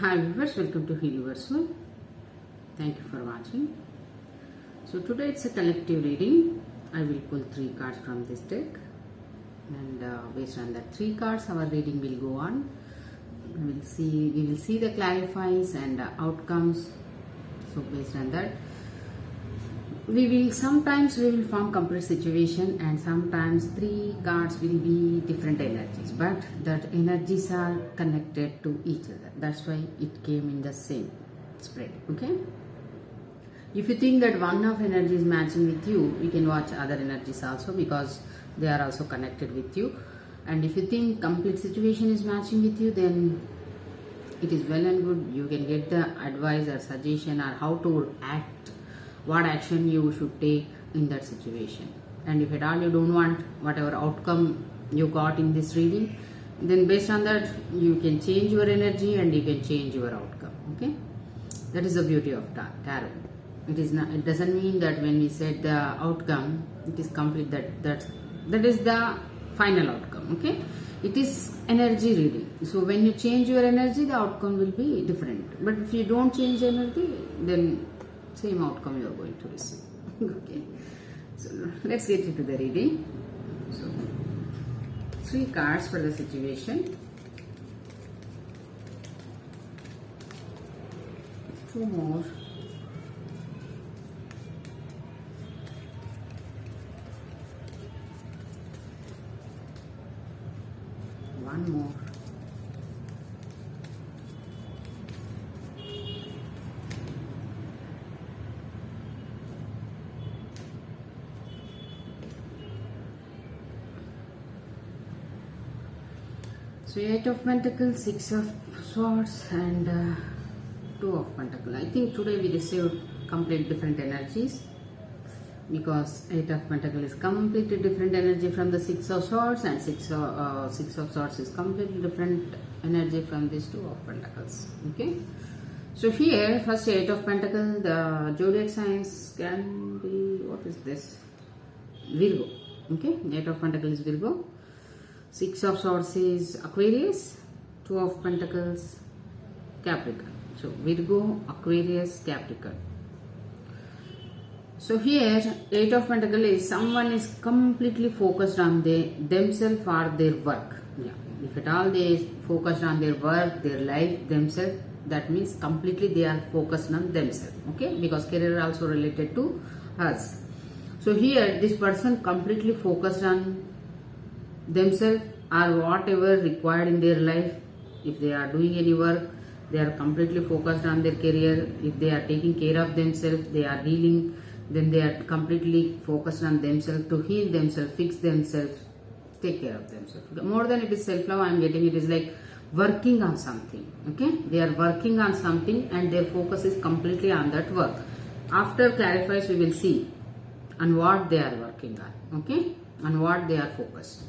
Hi viewers, welcome to Universal. Thank you for watching. So today it's a collective reading. I will pull 3 cards from this deck, and based on that 3 cards our reading will go on. We will see the clarifies and outcomes. So based on that sometimes we will form complete situation, and sometimes 3 cards will be different energies, but that energies are connected to each other. That's why it came in the same spread. Okay, if you think that one of energy is matching with you, you can watch other energies also, because they are also connected with you. And if you think complete situation is matching with you, then it is well and good. You can get the advice or suggestion or how to act, what action you should take in that situation. And if at all you don't want whatever outcome you got in this reading, then based on that you can change your energy and you can change your outcome. Okay, that is the beauty of tarot. It doesn't mean that when we set the outcome it is complete, that is the final outcome. Okay, it is energy reading. So when you change your energy, the outcome will be different. But if you don't change energy, then same outcome you are going to receive. Okay, so let's get into the reading. So 3 cards for the situation, 2 more, 1 more, so 8 of Pentacles, 6 of Swords, and 2 of Pentacles. I think today we received complete different energies, because 8 of Pentacles is completely different energy from the 6 of Swords, and 6 of Swords is completely different energy from these 2 of Pentacles. Okay, so here first 8 of Pentacles, the zodiac signs can be, what is this, Virgo. Okay, 8 of Pentacles is Virgo, 6 of Swords is Aquarius, 2 of Pentacles Capricorn. So Virgo, Aquarius, Capricorn. So here 8 of Pentacles is someone is completely focused on themselves or their work. Yeah, if at all they focused on their work, their life, themselves, that means completely they are focused on themselves. Okay, because career also related to us. So here this person completely focused on themselves or whatever required in their life. If they are doing any work, they are completely focused on their career. If they are taking care of themselves, they are healing, then they are completely focused on themselves, to heal themselves, fix themselves, take care of themselves. More than it is self-love, I am getting it is like working on something. Okay, they are working on something and their focus is completely on that work. After clarifies, we will see on what they are working on. Okay, on what they are focused.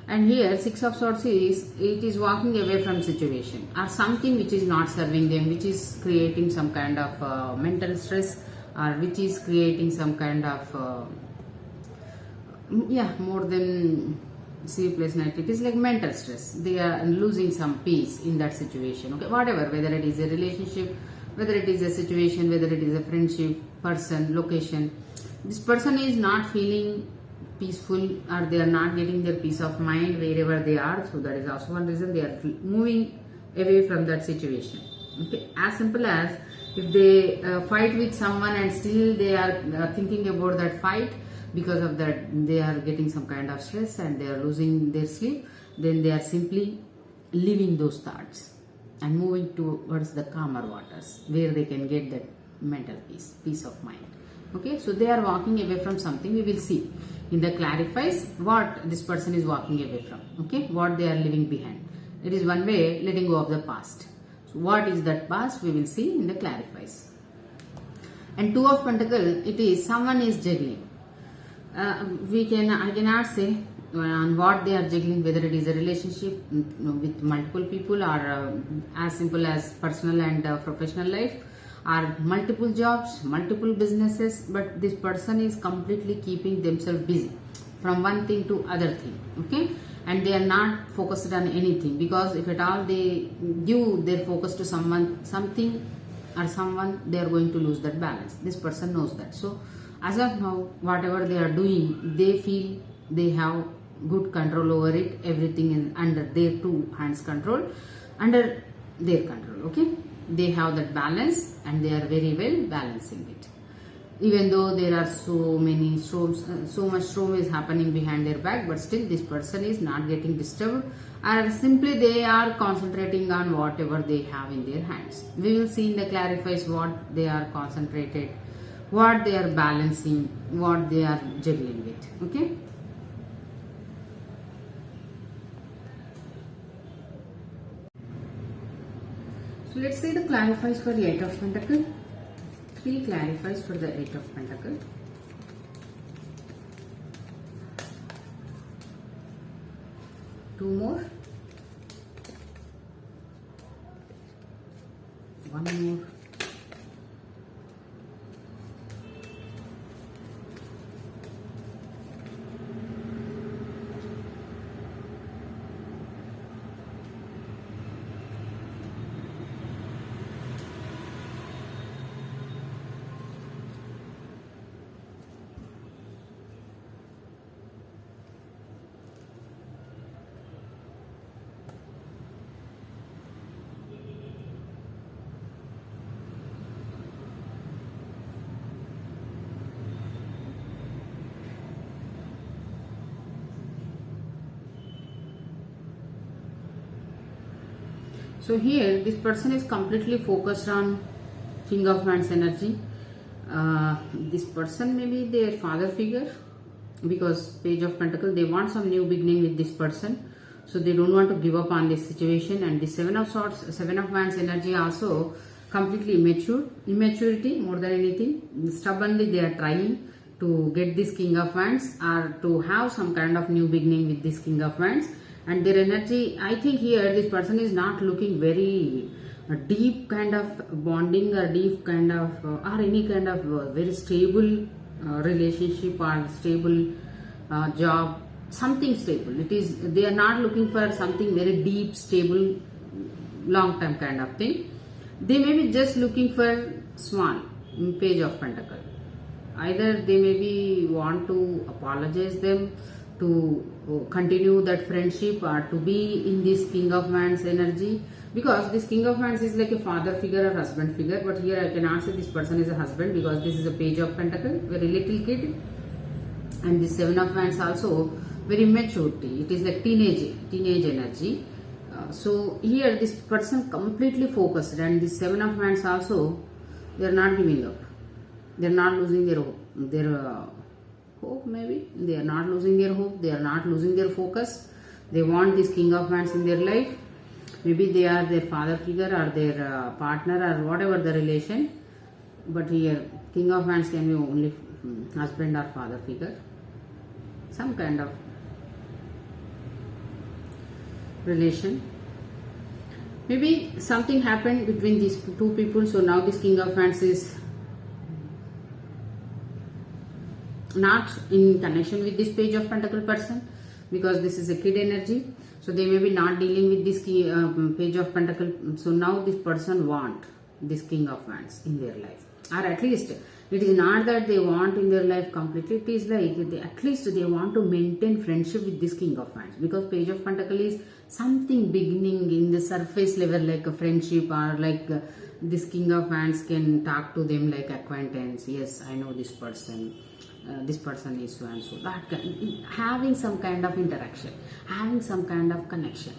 And here 6 of Swords is, it is walking away from situation or something which is not serving them, which is creating some kind of mental stress, or which is creating some kind of more than sleepless night. It is like mental stress. They are losing some peace in that situation. Okay, whatever, whether it is a relationship, whether it is a situation, whether it is a friendship, person, location, this person is not feeling peaceful, or they are not getting their peace of mind wherever they are. So that is also one reason they are moving away from that situation. Okay, as simple as if they fight with someone and still they are thinking about that fight, because of that they are getting some kind of stress and they are losing their sleep, then they are simply leaving those thoughts and moving towards the calmer waters where they can get that mental peace of mind. Okay, so they are walking away from something. We will see in the clarifies what this person is walking away from. Okay, what they are leaving behind. It is one way, letting go of the past. So what is that past? We will see in the clarifies. And 2 of Pentacles, it is someone is juggling. I cannot say on what they are juggling, whether it is a relationship with multiple people, or as simple as personal and professional life, or multiple jobs, multiple businesses, but this person is completely keeping themselves busy, from one thing to other thing, okay, and they are not focused on anything, because if at all they give their focus to something or someone, they are going to lose that balance. This person knows that. So as of now, whatever they are doing, they feel they have good control over it. Everything is under their two hands control, under their control, okay. They have that balance and they are very well balancing it. Even though there are so many storms, so much storm is happening behind their back, but still this person is not getting disturbed, or simply they are concentrating on whatever they have in their hands. We will see in the clarifies what they are concentrated, what they are balancing, what they are juggling with, okay. So let's say the clarifies for the 8 of Pentacle. 3 clarifies for the 8 of Pentacle. Two more. One more. So here this person is completely focused on King of Wands energy. This person may be their father figure, because Page of Pentacles, they want some new beginning with this person. So they don't want to give up on this situation. And the 7 of Swords, 7 of Wands energy also completely immaturity more than anything. Stubbornly they are trying to get this King of Wands, or to have some kind of new beginning with this King of Wands. And their energy, I think here this person is not looking very deep kind of bonding, or deep kind of or any kind of very stable relationship, or stable job, something stable. It is, they are not looking for something very deep, stable, long term kind of thing. They may be just looking for small Page of Pentacle. Either they maybe want to apologize them, to continue that friendship, or to be in this King of Wands energy, because this King of Wands is like a father figure or husband figure. But here I cannot say this person is a husband, because this is a Page of Pentacle, very little kid, and this 7 of Wands also very maturity. It is like teenage energy. So here this person completely focused, and this 7 of Wands also, they are not giving up. They are not losing their hope, maybe. They are not losing their hope. They are not losing their focus. They want this King of Wands in their life. Maybe they are their father figure, or their partner, or whatever the relation. But here King of Wands can be only husband or father figure. Some kind of relation. Maybe something happened between these two people. So now this King of Wands is not in connection with this Page of Pentacle person, because this is a kid energy. So they may be not dealing with this Page of Pentacle. So now this person want this King of Wands in their life, or at least it is not that they want in their life completely. It is like at least they want to maintain friendship with this King of Wands, because Page of Pentacle is something beginning in the surface level, like a friendship, or like this King of Wands can talk to them like acquaintance. Yes, I know this person. This person is so and so. That having some kind of interaction, having some kind of connection.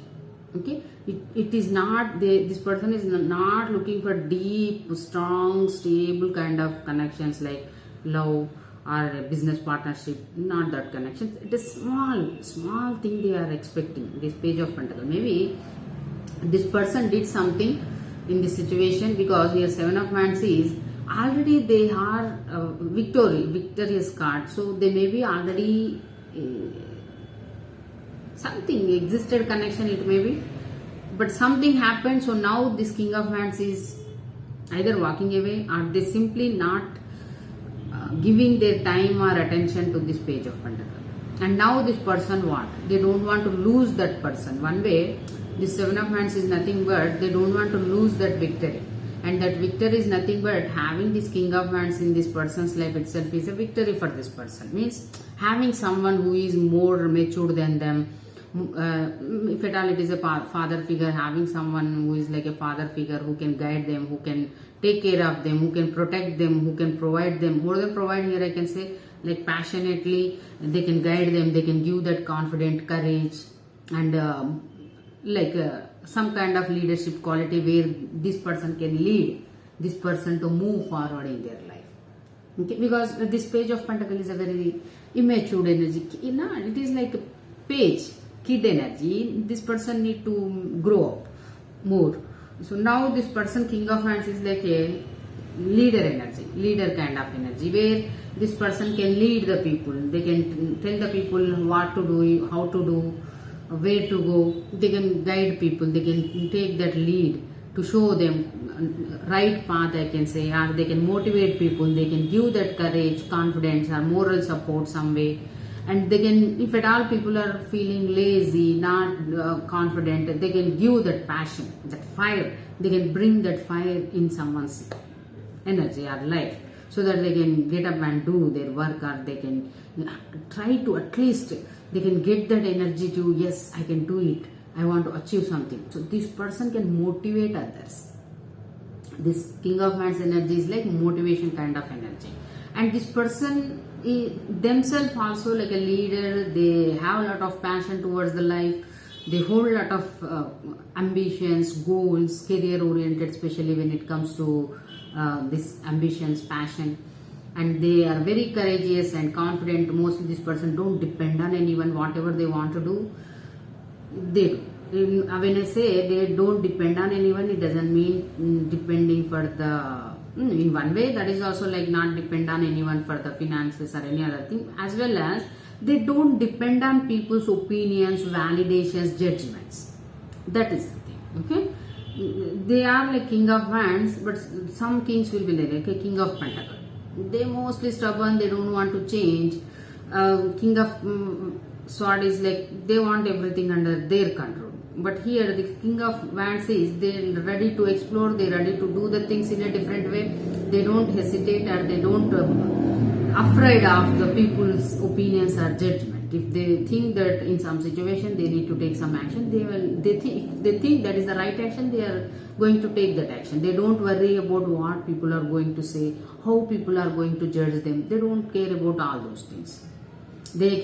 Okay, it is not this person is not looking for deep, strong, stable kind of connections like love or a business partnership. Not that connection. It is small thing they are expecting. This Page of Pentacle. Maybe this person did something in this situation, because here 7 of Wands is already they are victorious card. So they may be already something existed connection, it may be, but something happened. So now this King of Wands is either walking away, or they simply not giving their time or attention to this Page of Pentacle. And now this person they don't want to lose that person. One way, this Seven of Wands is nothing but they don't want to lose that victory. And that victory is nothing but having this King of Wands in this person's life itself is a victory for this person. Means having someone who is more mature than them. If at all it is a father figure, having someone who is like a father figure who can guide them, who can take care of them, who can protect them, who can provide them. More than provide here I can say, like passionately they can guide them, they can give that confident courage and some kind of leadership quality where this person can lead this person to move forward in their life. Okay, because this Page of Pentacles is a very immature energy. It is like a page, kid energy. This person need to grow up more. So now this person, King of Wands, is like a leader energy, leader kind of energy, where this person can lead the people. They can tell the people what to do, how to do, where to go. They can guide people. They can take that lead to show them right path, I can say, or they can motivate people. They can give that courage, confidence, or moral support some way. And they can, if at all people are feeling lazy, not confident, they can give that passion, that fire. They can bring that fire in someone's energy or life, so that they can get up and do their work, or they can try to, at least they can get that energy to, yes, I can do it, I want to achieve something. So this person can motivate others. This King of Wands energy is like motivation kind of energy. And this person themselves also like a leader. They have a lot of passion towards the life. They hold a lot of ambitions, goals, career oriented, especially when it comes to this ambitions, passion. And they are very courageous and confident. Mostly this person don't depend on anyone. Whatever they want to do, they do. When I say they don't depend on anyone, it doesn't mean depending for the, in one way, that is also like not depend on anyone for the finances or any other thing, as well as they don't depend on people's opinions, validations, judgments. That is the thing. Okay, they are like King of Wands, but some kings will be like, okay, King of Pentacles. They mostly stubborn. They don't want to change. King of Sword is like they want everything under their control. But here the King of Wands is they're ready to explore. They're ready to do the things in a different way. They don't hesitate, or they don't afraid of the people's opinions or judgment. If they think that in some situation they need to take some action, if they think that is the right action, they are going to take that action. They don't worry about what people are going to say, how people are going to judge them. They don't care about all those things. They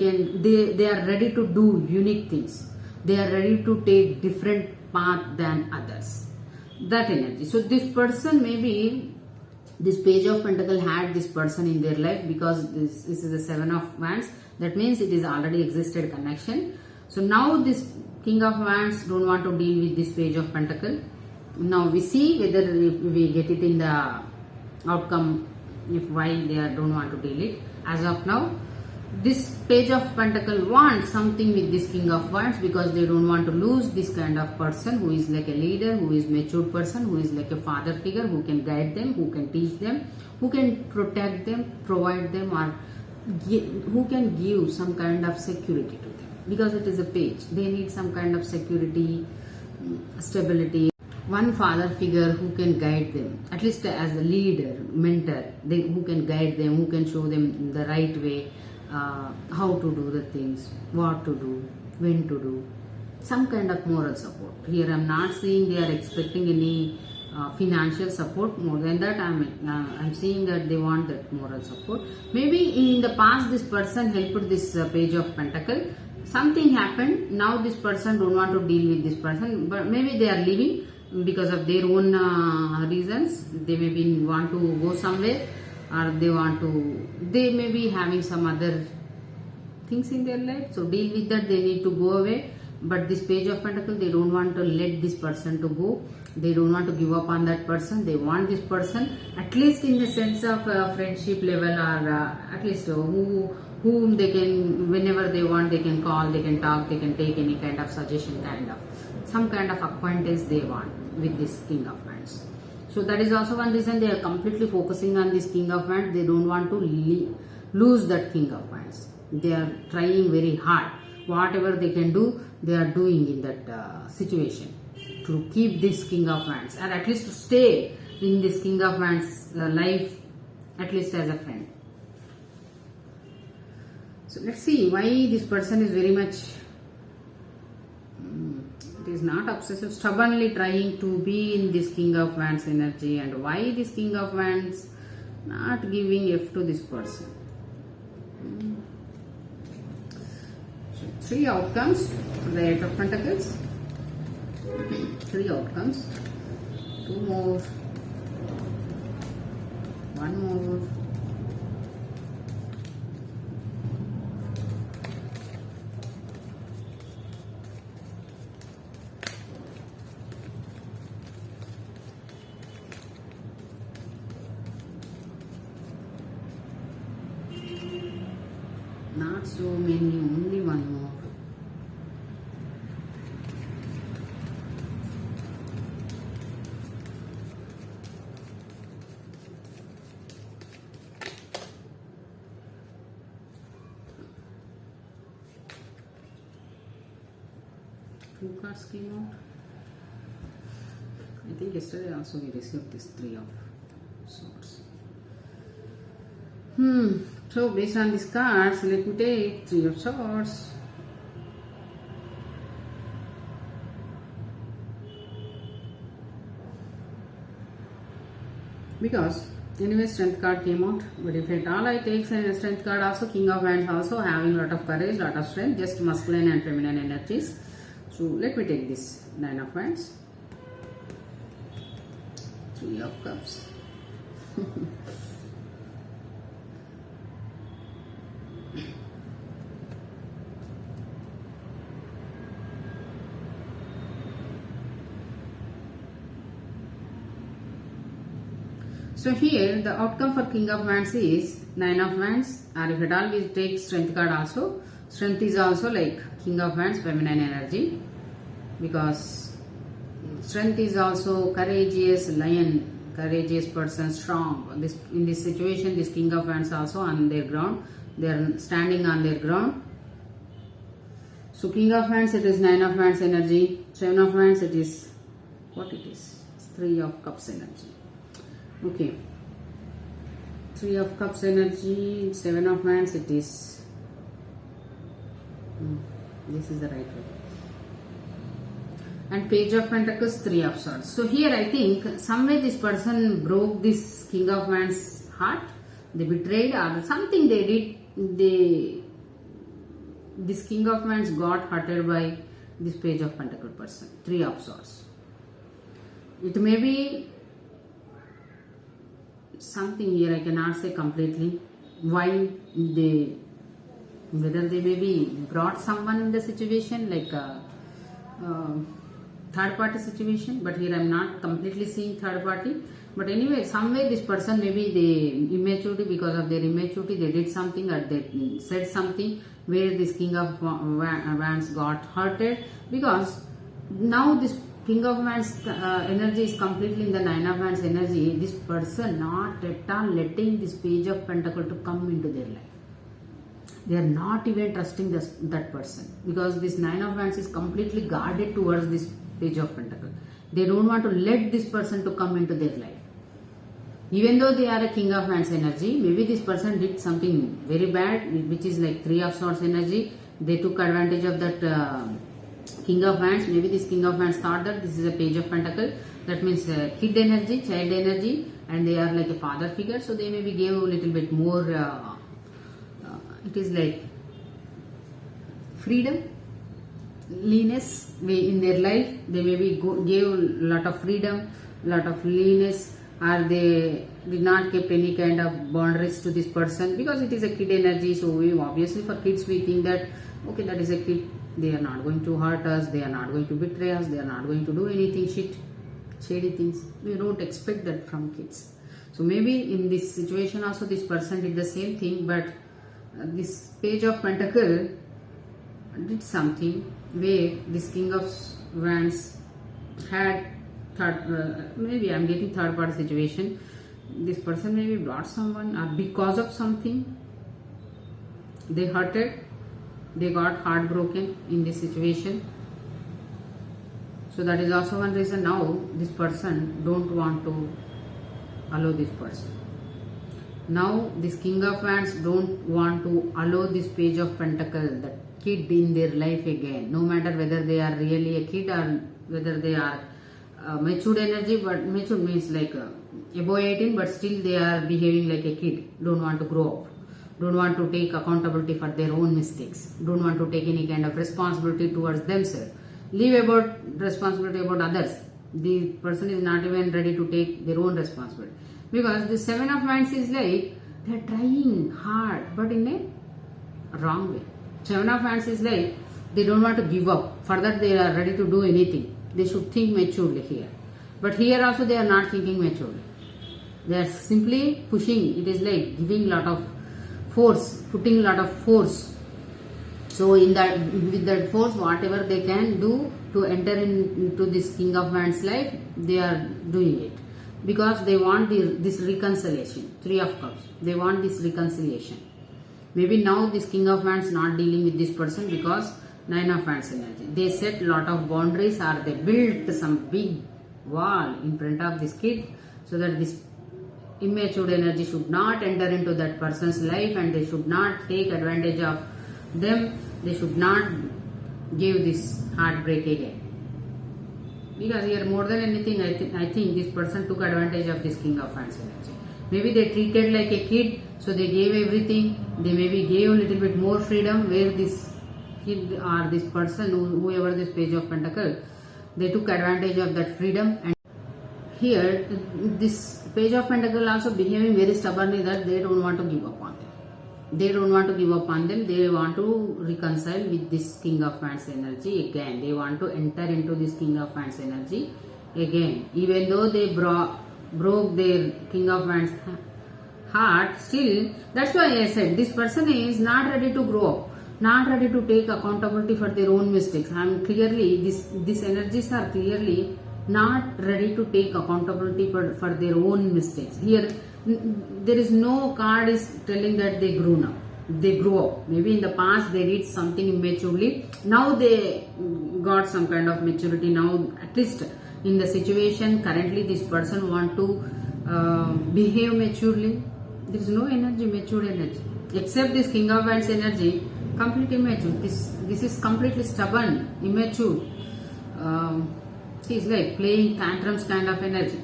are ready to do unique things. They are ready to take different path than others. That energy. So this person, maybe this Page of Pentacles had this person in their life, because this is the Seven of Wands. That means it is already existed connection. So now this King of Wands don't want to deal with this Page of Pentacles. Now we see whether if we get it in the outcome, if why they don't want to deal it. As of now, this Page of Pentacles wants something with this King of Wands, because they don't want to lose this kind of person who is like a leader, who is mature person, who is like a father figure, who can guide them, who can teach them, who can protect them, provide them, or who can give some kind of security to them. Because it is a page, they need some kind of security, stability. One father figure who can guide them, at least as a leader, mentor, who can guide them, who can show them the right way, how to do the things, what to do, when to do. Some kind of moral support. Here I am not seeing they are expecting any financial support. More than that, I'm seeing that they want that moral support. Maybe in the past this person helped this Page of Pentacles. Something happened. Now this person don't want to deal with this person, but maybe they are leaving because of their own reasons. They maybe want to go somewhere, or they may be having some other things in their life. So deal with that. They need to go away. But this Page of Pentacles, they don't want to let this person to go. They don't want to give up on that person. They want this person, at least in the sense of friendship level, or at least whom they can, whenever they want, they can call, they can talk, they can take any kind of suggestion, some kind of acquaintance they want with this King of Wands. So that is also one reason they are completely focusing on this King of Wands. They don't want to lose that King of Wands. They are trying very hard. Whatever they can do, they are doing in that situation to keep this King of Wands, or at least to stay in this King of Wands life, at least as a friend. So let's see why this person is very much, it is not obsessive, stubbornly trying to be in this King of Wands energy, and why this King of Wands not giving F to this person. So 3 outcomes for the 8 of Pentacles. 3 outcomes. 2 more. 1 more. Not so many, only 1 more. Two cards came out. I think yesterday also we received this 3 of swords. So based on these cards, let me take 3 of swords. Because anyway strength card came out, but if at all I take a strength card also, King of Wands also having lot of courage, lot of strength, just masculine and feminine energies. So let me take this 9 of Wands, 3 of Cups. So here the outcome for King of Wands is 9 of Wands, or if at all we take strength card also, strength is also like King of Wands, feminine energy, because strength is also courageous lion, courageous person, strong. In this situation, this King of Wands also on their ground, they are standing on their ground. So King of Wands, it is 9 of Wands energy. 7 of Wands, it is what it is? It's 3 of Cups energy. Okay, 3 of Cups energy, 7 of Wands, it is, this is the right way, and Page of Pentacles, 3 of Swords. So here I think some way this person broke this King of Wands heart, they betrayed or something they did, this King of Wands got hurted by this Page of Pentacles person, 3 of Swords. It may be something here, I cannot say completely why they, whether they maybe brought someone in the situation like a third party situation, but here I am not completely seeing third party, but anyway somewhere this person maybe they immaturity, because of their immaturity they did something or they said something where this King of Wands got hurted, because now this King of Wands energy is completely in the 9 of Wands energy. This person not at all letting this Page of Pentacles to come into their life. They are not even trusting that person, because this 9 of Wands is completely guarded towards this Page of Pentacles. They don't want to let this person to come into their life. Even though they are a King of Wands energy, maybe this person did something very bad, which is like 3 of Swords energy. They took advantage of that King of Wands. Maybe this King of Wands thought that this is a Page of Pentacles, that means kid energy, child energy, and they are like a father figure, so they maybe gave a little bit more, it is like freedom, leanness in their life. They maybe gave a lot of freedom, lot of leanness, or they did not keep any kind of boundaries to this person, because it is a kid energy. So we obviously for kids we think that okay, that is a kid, they are not going to hurt us, they are not going to betray us, they are not going to do anything shady things. We don't expect that from kids. So maybe in this situation also this person did the same thing, but this Page of Pentacles did something where this King of Wands had maybe I am getting third party situation. This person maybe brought someone, or because of something they hurted, they got heartbroken in this situation. So that is also one reason now this person don't want to allow this person. Now this King of Wands don't want to allow this Page of Pentacles, that kid in their life again, no matter whether they are really a kid or whether they are matured energy, but matured means like above 18 but still they are behaving like a kid, don't want to grow up, don't want to take accountability for their own mistakes, don't want to take any kind of responsibility towards themselves, leave about responsibility about others. The person is not even ready to take their own responsibility, because the Seven of Wands is like they are trying hard but in a wrong way. Seven of Wands is like they don't want to give up, further they are ready to do anything. They should think maturely here, but here also they are not thinking maturely. They are simply pushing. It is like giving lot of force, putting lot of force. So in that, with that force, whatever they can do to enter into this King of Wands life, they are doing it, because they want this reconciliation. Three of Cups, they want this reconciliation. Maybe now this King of Wands not dealing with this person, because Nine of Wands energy, they set lot of boundaries, or they built some big wall in front of this kid, so that this immature energy should not enter into that person's life, and they should not take advantage of them. They should not give this heartbreak again, because here more than anything I think this person took advantage of this King of Wands energy. Maybe they treated like a kid, so they gave everything. They maybe gave a little bit more freedom, where this kid or this person, whoever this Page of Pentacles, they took advantage of that freedom. And here this Page of Pentacles also behaving very stubbornly, that they don't want to give up on them. They don't want to give up on them. They want to reconcile with this King of Wands energy again. They want to enter into this King of Wands energy again. Even though they broke their King of Wands heart, still, that's why I said this person is not ready to grow up, not ready to take accountability for their own mistakes. And clearly these energies are clearly not ready to take accountability for their own mistakes. Here there is no card is telling that they grew up. They grew up. Maybe in the past they did something immaturely. Now they got some kind of maturity. Now at least in the situation currently this person want to behave maturely. There is no energy, mature energy, except this King of Wands energy, completely immature. This is completely stubborn, immature. She is like playing tantrums kind of energy.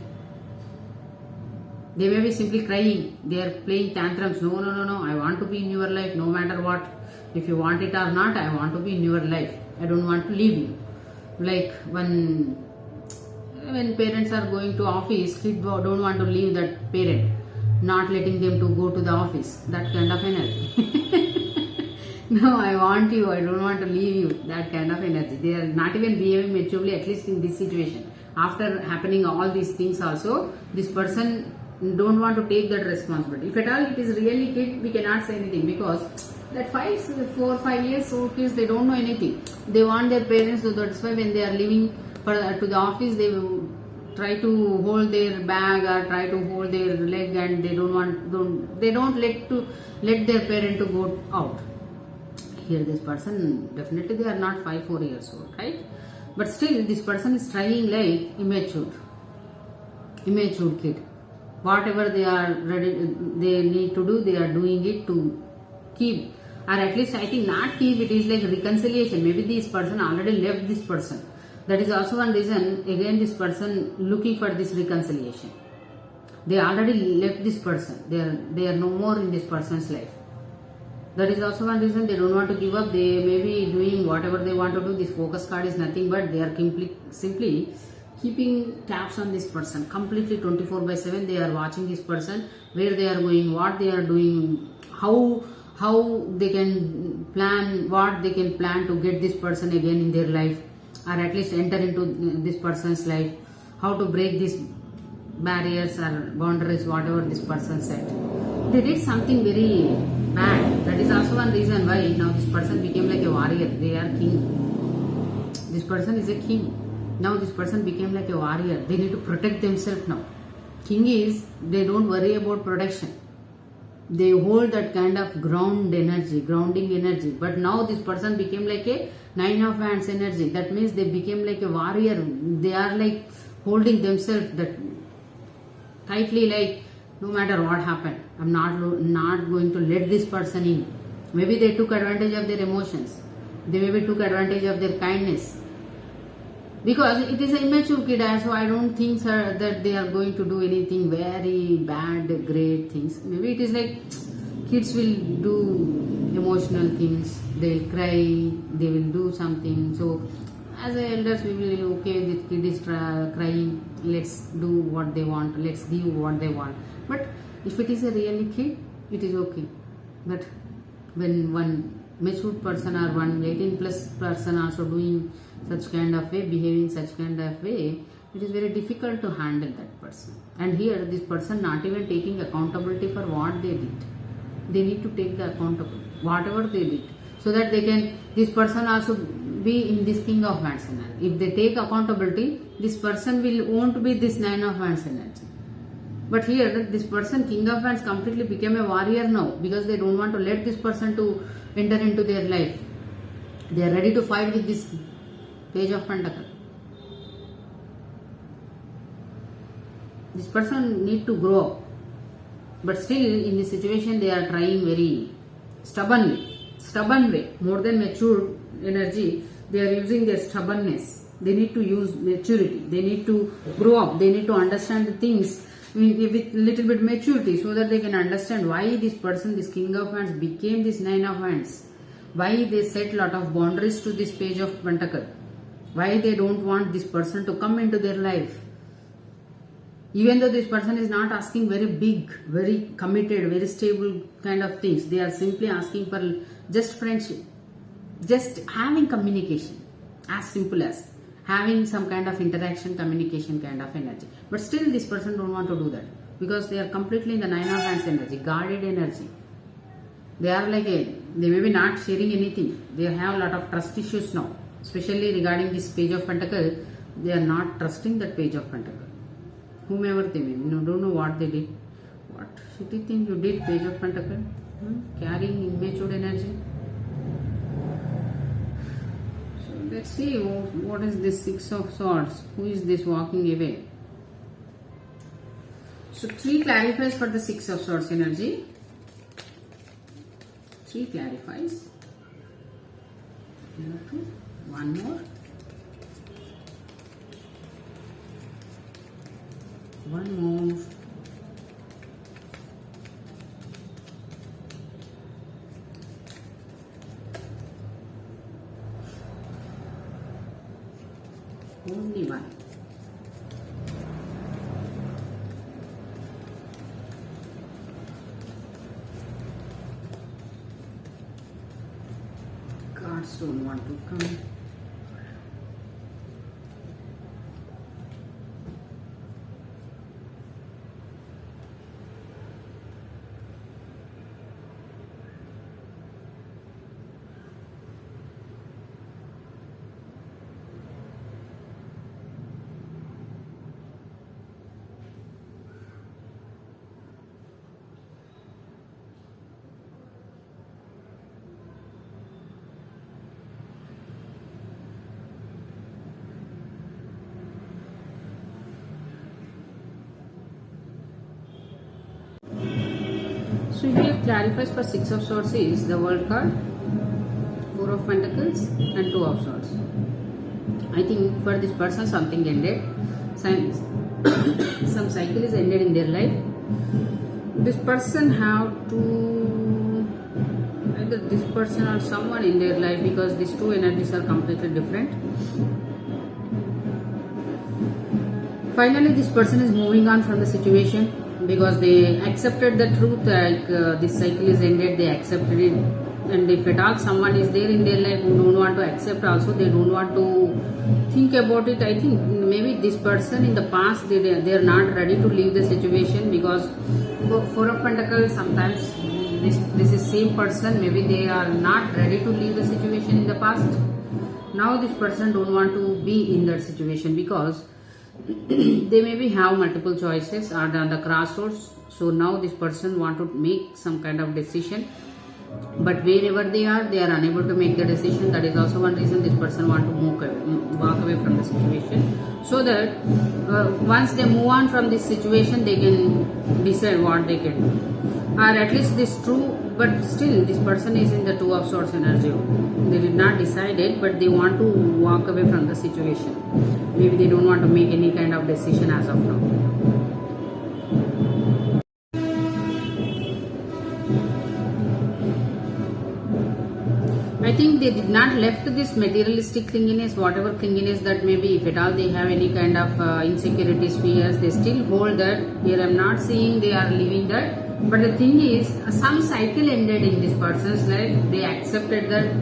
They may be simply crying. They are playing tantrums. No, I want to be in your life no matter what. If you want it or not, I want to be in your life. I don't want to leave you. Like when parents are going to office, kids don't want to leave that parent, not letting them to go to the office. That kind of energy. No, I want you. I don't want to leave you. That kind of energy. They are not even behaving maturely, at least in this situation. After happening all these things also, this person don't want to take that responsibility. If at all it is really kid, we cannot say anything, because that 4 or 5 years old kids, they don't know anything. They want their parents, so that's why when they are leaving to the office, they will try to hold their bag or try to hold their leg, and they don't let their parent to go out. Here this person, definitely they are not 4 years old, right? But still this person is trying like immature kid. Whatever they are ready, they need to do, they are doing it to keep, or at least I think not keep, it is like reconciliation. Maybe this person already left this person. That is also one reason, again this person looking for this reconciliation. They already left this person. They are no more in this person's life. That is also one reason they don't want to give up. They may be doing whatever they want to do. This focus card is nothing but they are simply keeping tabs on this person. Completely 24/7 they are watching this person, where they are going, what they are doing, how they can plan, what they can plan to get this person again in their life, or at least enter into this person's life, how to break these barriers or boundaries, whatever this person said. They did something very bad. That is also one reason why now this person became like a warrior. They are king. This person is a king. Now this person became like a warrior. They need to protect themselves now. King is, they don't worry about protection. They hold that kind of grounding energy. But now this person became like a Nine of Wands energy. That means they became like a warrior. They are like holding themselves that tightly, like no matter what happened, I'm not going to let this person in. Maybe they took advantage of their emotions. They maybe took advantage of their kindness. Because it is an immature kid, so I don't think, sir, that they are going to do anything very bad, great things. Maybe it is like kids will do emotional things, they'll cry, they will do something. So, as elders, we will, okay, this kid is crying, let's do what they want, let's give what they want. But if it is a really kid, it is okay. But when one matured person or one 18 plus person also doing such kind of way, behaving such kind of way, it is very difficult to handle that person. And here this person not even taking accountability for what they did. They need to take the accountability, whatever they did, so that they can, this person also be in this King of Wands energy. If they take accountability, this person won't be this Nine of Wands energy. But here this person, King of Wands, completely became a warrior now, because they don't want to let this person to enter into their life. They are ready to fight with this Page of Pentacles. This person need to grow up, but still in this situation they are trying very stubborn way, more than mature energy. They are using their stubbornness. They need to use maturity. They need to grow up. They need to understand the things with little bit maturity, so that they can understand why this person, this King of Wands, became this Nine of Wands. Why they set lot of boundaries to this Page of Pentacles. Why they don't want this person to come into their life. Even though this person is not asking very big, very committed, very stable kind of things. They are simply asking for just friendship. Just having communication. As simple as having some kind of interaction, communication kind of energy. But still this person don't want to do that, because they are completely in the Nine of Wands energy, guarded energy. They are like they may be not sharing anything. They have a lot of trust issues now. Especially regarding this Page of Pentacles, they are not trusting that Page of Pentacles. Whomever they may be, don't know what they did. What shitty thing you did, Page of Pentacles? Carrying immature energy. So let's see what is this Six of Swords. Who is this walking away? So 3 clarifies for the Six of Swords energy. 3 clarifies. One more. One more. Only one. Cards don't want to come. So here clarifies for Six of Swords is the World card, Four of Pentacles and Two of Swords. I think for this person something ended. Some cycle is ended in their life. This person have to, either this person or someone in their life, because these two energies are completely different. Finally this person is moving on from the situation, because they accepted the truth, like this cycle is ended, they accepted it. And if at all someone is there in their life who don't want to accept also, they don't want to think about it. I think maybe this person in the past, they are not ready to leave the situation, because Four of Pentacles, sometimes this is same person, maybe they are not ready to leave the situation in the past. Now this person don't want to be in that situation, because They maybe have multiple choices or on the crossroads. So now this person want to make some kind of decision, but wherever they are unable to make the decision. That is also one reason this person want to walk away from the situation, so that once they move on from this situation, they can decide what they can do, or at least this true. But still this person is in the Two of Swords energy. They did not decide it, but they want to walk away from the situation. Maybe they don't want to make any kind of decision as of now. I think they did not left this materialistic clinginess, whatever clinginess that may be. If at all they have any kind of insecurities, fears, they still hold that. Here I am not seeing they are leaving that. But the thing is, some cycle ended in this person's life. They accepted that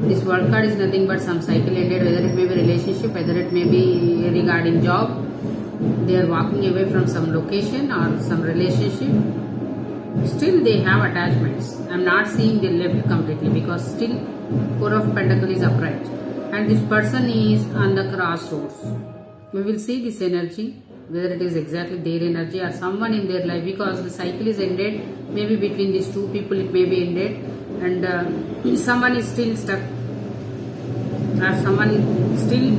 this world card is nothing but some cycle ended, whether it may be relationship, whether it may be regarding job. They are walking away from some location or some relationship. Still they have attachments. I am not seeing they left completely, because still Four of Pentacles is upright and this person is on the crossroads. We will see this energy, whether it is exactly their energy or someone in their life, because the cycle is ended. Maybe between these two people it may be ended, and someone is still stuck, or someone still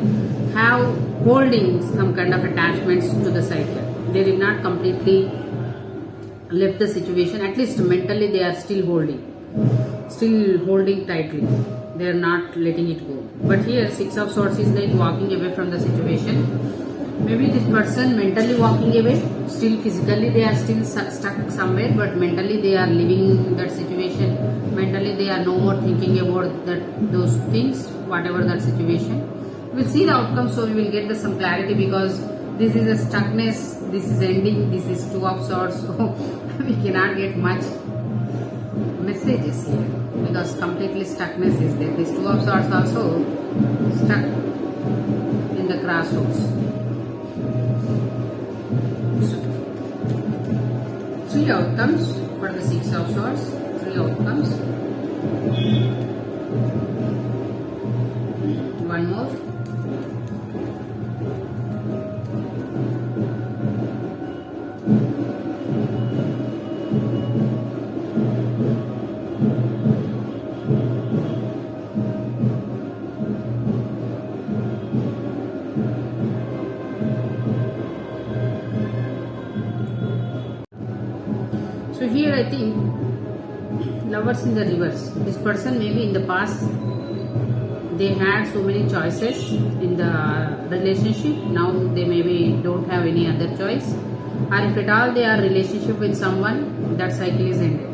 have holding some kind of attachments to the cycle. They did not completely left the situation. At least mentally they are still holding tightly. They are not letting it go. But here Six of Swords is like walking away from the situation. Maybe this person mentally walking away, still physically they are still stuck somewhere, but mentally they are living that situation. Mentally they are no more thinking about those things, whatever that situation. We'll see the outcome, so we will get some clarity, because this is a stuckness, this is ending, this is Two of Swords, so we cannot get much messages here, because completely stuckness is there. This Two of Swords also stuck in the crossroads. Three outcomes for the Six of Swords. Three outcomes. One more. So here I think Lovers in the reverse. This person maybe in the past they had so many choices in the relationship. Now they maybe don't have any other choice, or if at all they are in relationship with someone, that cycle is ended.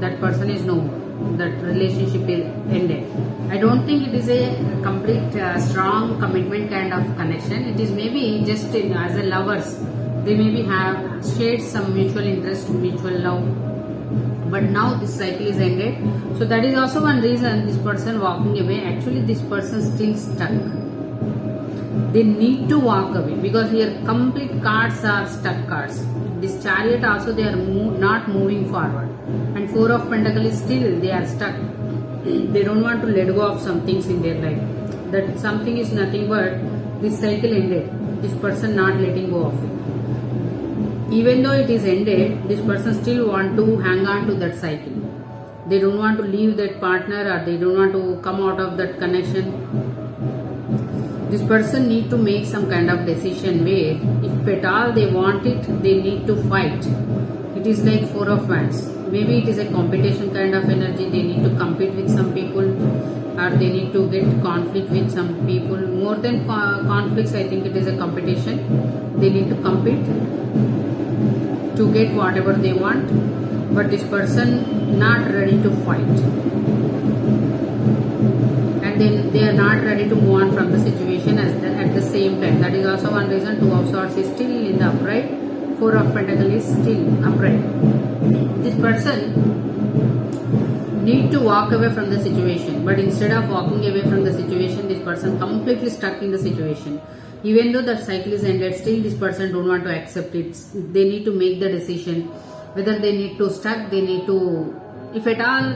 That person is no more. That relationship is ended. I don't think it is a complete strong commitment kind of connection. It is maybe just as a lovers. They maybe have shared some mutual interest, mutual love, but now this cycle is ended. So that is also one reason this person walking away. Actually this person still stuck. They need to walk away, because here complete cards are stuck cards. This Chariot also they are not moving forward, and Four of Pentacles still they are stuck. They don't want to let go of some things in their life. That something is nothing but this cycle ended. This person not letting go of it. Even though it is ended, this person still want to hang on to that cycle. They don't want to leave that partner, or they don't want to come out of that connection. This person need to make some kind of decision where, if at all they want it, they need to fight. It is like Four of Wands. Maybe it is a competition kind of energy. They need to compete with some people, or they need to get conflict with some people. More than conflicts, I think it is a competition. They need to compete to get whatever they want, but this person not ready to fight, and then they are not ready to move on from the situation at the same time. That is also one reason Two of Swords is still in the upright. Four of Pentacles is still upright. This person need to walk away from the situation, but instead of walking away from the situation, this person completely stuck in the situation. Even though that cycle is ended, still this person don't want to accept it. They need to make the decision whether they need to stuck, they need to, if at all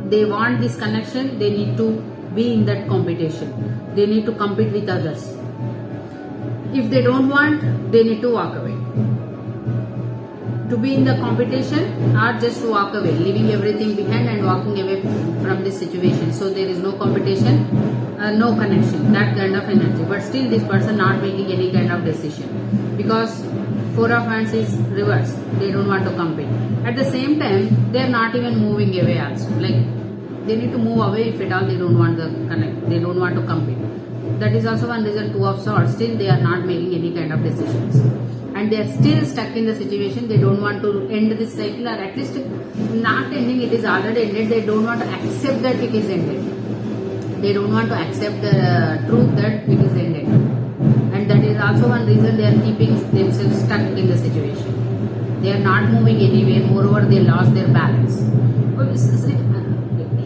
they want this connection, they need to be in that competition. They need to compete with others. If they don't want, they need to walk away. To be in the competition or just to walk away, leaving everything behind and walking away from this situation. So there is no competition, no connection, that kind of energy. But still this person not making any kind of decision, because Four of Wands is reverse. They don't want to compete. At the same time, they are not even moving away also. Like they need to move away if at all they don't want the connect. They don't want to compete. That is also one reason. Two of Swords. Still they are not making any kind of decisions. And they are still stuck in the situation. They don't want to end this cycle, or at least not ending, it is already ended. They don't want to accept that it is ended. They don't want to accept the truth that it is ended. And that is also one reason they are keeping themselves stuck in the situation. They are not moving anywhere. Moreover, they lost their balance.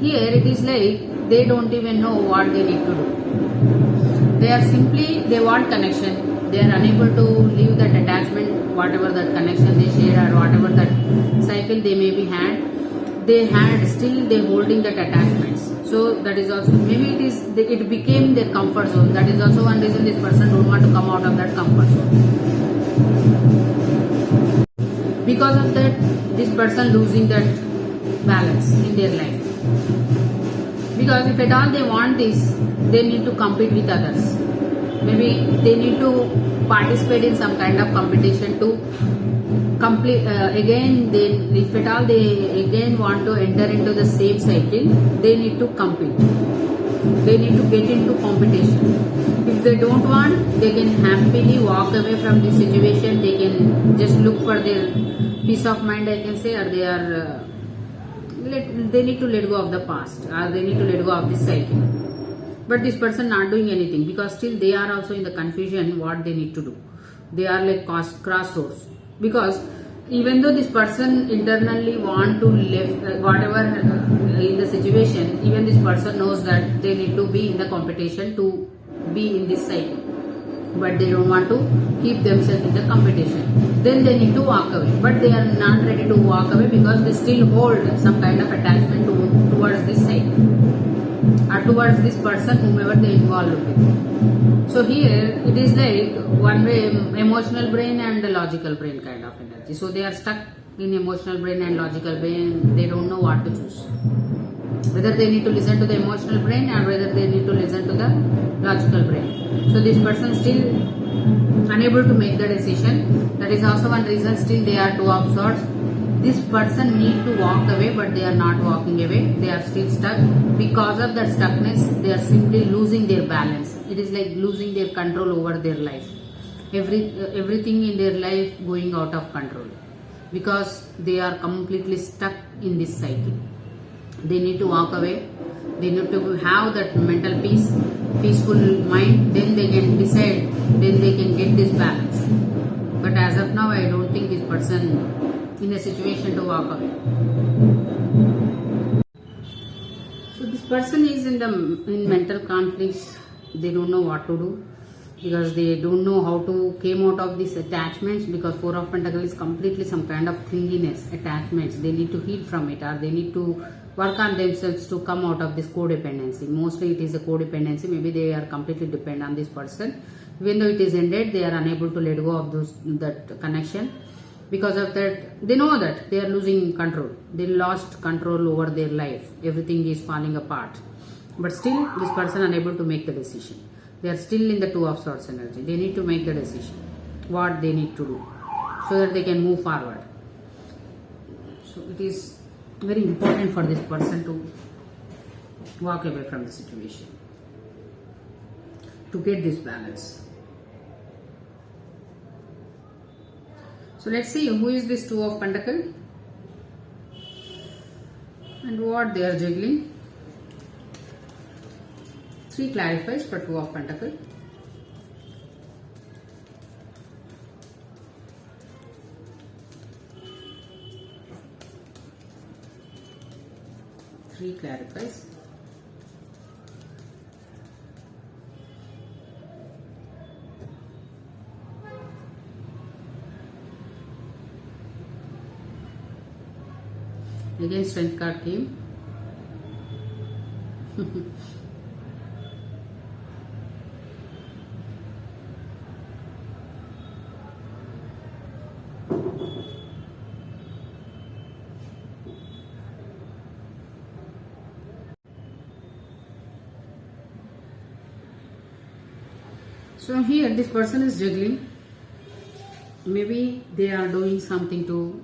Here it is like they don't even know what they need to do. They are simply, they want connection. They are unable to leave that attachment, whatever that connection they share or whatever that cycle they may be had. They had still they holding that attachments. So that is also, maybe it became their comfort zone. That is also one reason this person don't want to come out of that comfort zone. Because of that, this person losing that balance in their life. Because if at all they want this, they need to compete with others. Maybe they need to participate in some kind of competition to complete again. If at all they again want to enter into the same cycle, they need to compete. They need to get into competition. If they don't want, they can happily walk away from this situation. They can just look for their peace of mind, I can say, or they are they need to let go of the past, or they need to let go of this cycle. But this person not doing anything, because still they are also in the confusion what they need to do. They are like crossroads, because even though this person internally want to live whatever in the situation, even this person knows that they need to be in the competition to be in this cycle, but they don't want to keep themselves in the competition. Then they need to walk away, but they are not ready to walk away because they still hold some kind of attachment towards this cycle, or towards this person whomever they involved with. So here it is like one way emotional brain and the logical brain kind of energy. So they are stuck in emotional brain and logical brain. They don't know what to choose, whether they need to listen to the emotional brain or whether they need to listen to the logical brain. So this person still unable to make the decision. That is also one reason. Still they are Two of Swords. This person need to walk away, but they are not walking away. They are still stuck. Because of that stuckness, they are simply losing their balance. It is like losing their control over their life. Everything in their life going out of control, because they are completely stuck in this cycle. They need to walk away. They need to have that mental peace, peaceful mind. Then they can decide. Then they can get this balance. But as of now, I don't think this person in a situation to walk away. So this person is in mental conflicts. They don't know what to do, because they don't know how to came out of these attachments, because Four of Pentacles is completely some kind of clinginess, attachments. They need to heal from it, or they need to work on themselves to come out of this codependency. Mostly it is a codependency. Maybe they are completely dependent on this person. Even though it is ended, they are unable to let go of that connection. Because of that, they know that they are losing control. They lost control over their life. Everything is falling apart. But still, this person unable to make the decision. They are still in the Two of Swords energy. They need to make the decision. What they need to do, so that they can move forward. So it is very important for this person to walk away from the situation, to get this balance. So let's see who is this Two of Pentacles and what they are juggling. 3 clarifies for Two of Pentacles. Three clarifies. Again, Strength card came. So here this person is juggling. Maybe they are doing something to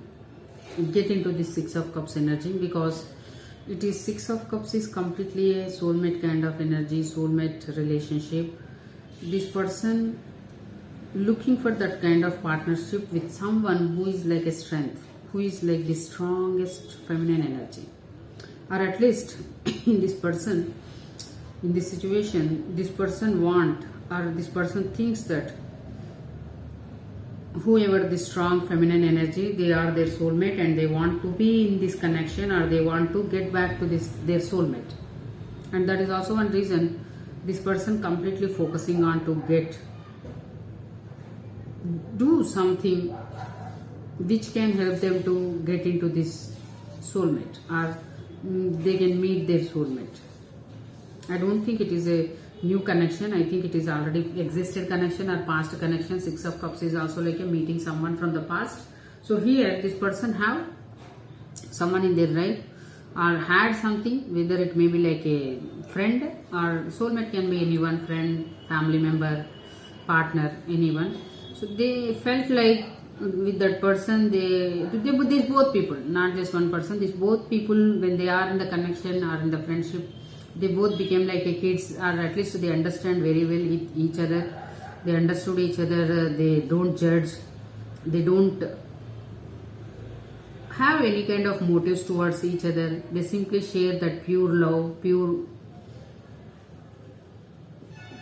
get into this Six of Cups energy, because it is Six of Cups is completely a soulmate kind of energy, soulmate relationship. This person looking for that kind of partnership with someone who is like a strength, who is like the strongest feminine energy, or at least in this person, in this situation, this person want, or this person thinks that whoever this strong feminine energy, they are their soulmate and they want to be in this connection, or they want to get back to this their soulmate. And that is also one reason this person completely focusing on to do something which can help them to get into this soulmate, or they can meet their soulmate. I don't think it is a new connection. I think it is already existed connection or past connection. Six of Cups is also like a meeting someone from the past. So here this person have someone in their life, or had something, whether it may be like a friend, or soulmate can be anyone, friend, family member, partner, anyone. So they felt like with that person, these both people, not just one person, these both people, when they are in the connection or in the friendship, they both became like a kids, or at least they understand very well with each other. They understood each other. They don't judge. They don't have any kind of motives towards each other. They simply share that pure love,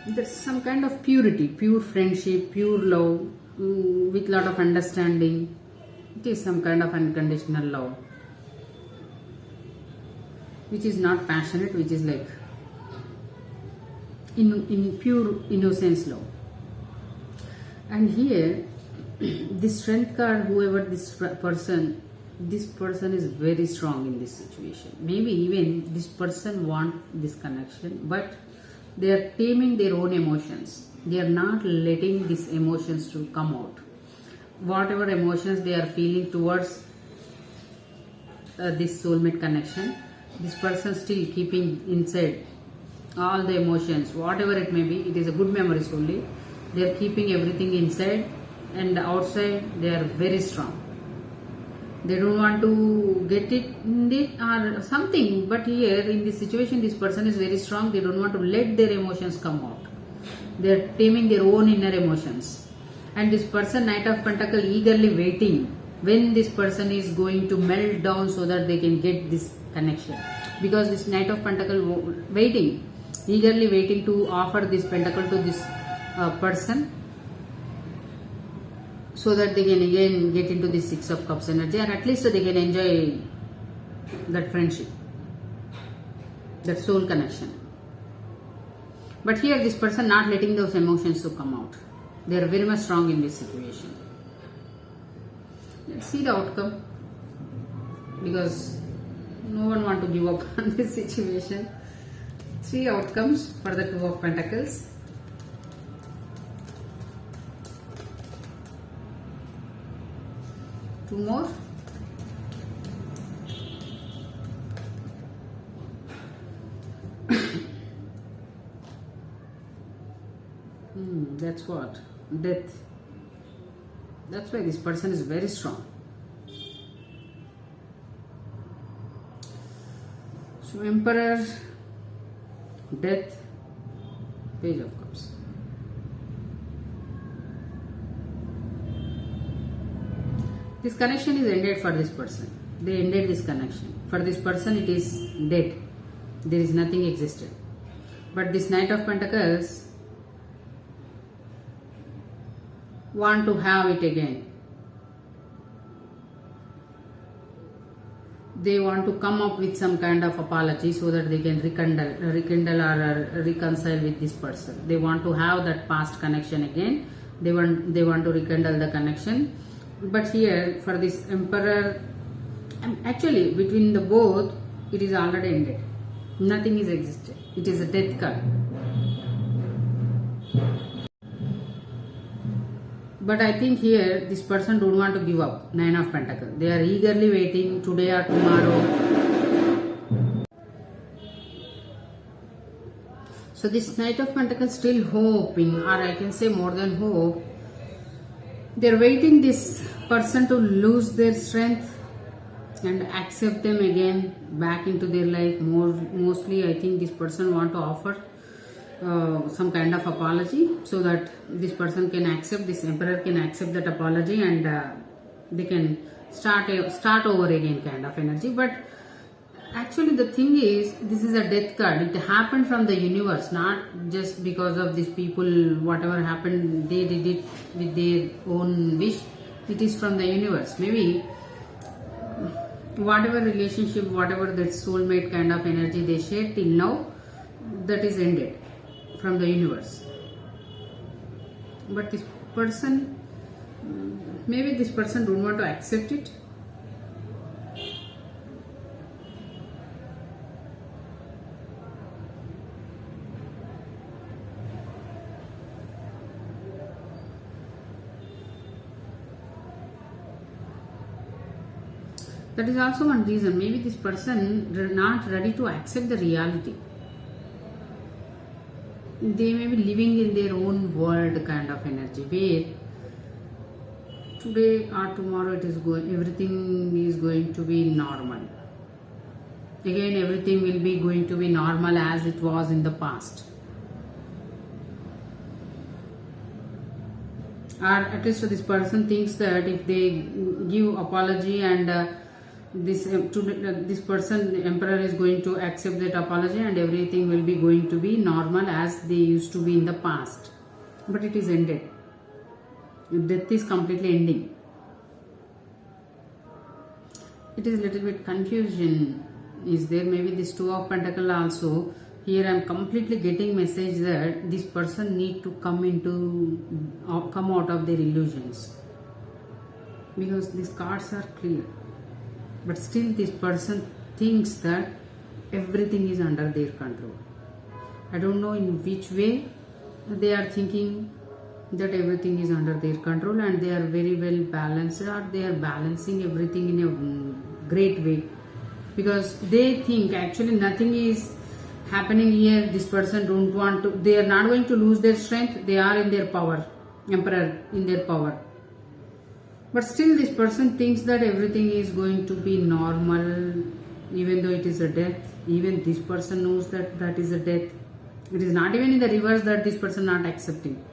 there's some kind of purity, pure friendship, pure love, with lot of understanding. It is some kind of unconditional love, which is not passionate, which is like in pure innocence love. And here this strength card, whoever this person is very strong in this situation. Maybe even this person want this connection, but they are taming their own emotions. They are not letting these emotions to come out. Whatever emotions they are feeling towards this soulmate connection, this person still keeping inside all the emotions, whatever it may be. It is a good memories only. They are keeping everything inside, and outside they are very strong. They don't want to get it in it or something, but here in this situation this person is very strong. They don't want to let their emotions come out. They are taming their own inner emotions. And this person, Knight of Pentacles, eagerly waiting when this person is going to melt down so that they can get this connection. Because this Knight of Pentacles waiting, eagerly waiting to offer this pentacle to this person, so that they can again get into the Six of Cups energy, or at least they can enjoy that friendship, that soul connection. But here this person not letting those emotions to come out. They are very much strong in this situation. Let's see the outcome, because no one want to give up on this situation. 3 outcomes for the Two of Pentacles. Two more. That's what? Death. That's why this person is very strong. So Emperor, Death, Page of Cups. This connection is ended for this person. They ended this connection. For this person it is dead. There is nothing existed. But this Knight of Pentacles want to have it again. They want to come up with some kind of apology so that they can rekindle or reconcile with this person. They want to have that past connection again. They want to rekindle the connection. But here for this Emperor, actually between the both, it is already ended. Nothing is existed. It is a death card. But I think here this person don't want to give up. Nine of Pentacles. They are eagerly waiting today or tomorrow. So this Knight of Pentacles still hoping, or I can say more than hope, they're waiting this person to lose their strength and accept them again back into their life. Mostly I think this person want to offer some kind of apology, so that this person can accept, this Emperor can accept that apology, and they can start over again kind of energy. But actually the thing is, this is a death card. It happened from the universe, not just because of these people. Whatever happened, they did it with their own wish. It is from the universe. Maybe whatever relationship, whatever that soulmate kind of energy they shared till now, that is ended from the universe. But this person, maybe this person don't want to accept it. That is also one reason. Maybe this person not ready to accept the reality. They may be living in their own world kind of energy, where today or tomorrow everything is going to be normal. Again, everything will be going to be normal as it was in the past. Or at least this person thinks that if they give apology and this person, the Emperor, is going to accept that apology and everything will be going to be normal as they used to be in the past. But it is ended. Death is completely ending. It is little bit confusion is there. Maybe this Two of Pentacles also. Here I am completely getting message that this person need to come out of their illusions, because these cards are clear. But still this person thinks that everything is under their control. I don't know in which way they are thinking that everything is under their control, and they are very well balanced, or they are balancing everything in a great way, because they think actually nothing is happening here. This person don't want to, they are not going to lose their strength. They are in their power, Emperor in their power. But still this person thinks that everything is going to be normal, even though it is a death. Even this person knows that that is a death. It is not even in the reverse that this person not accepting.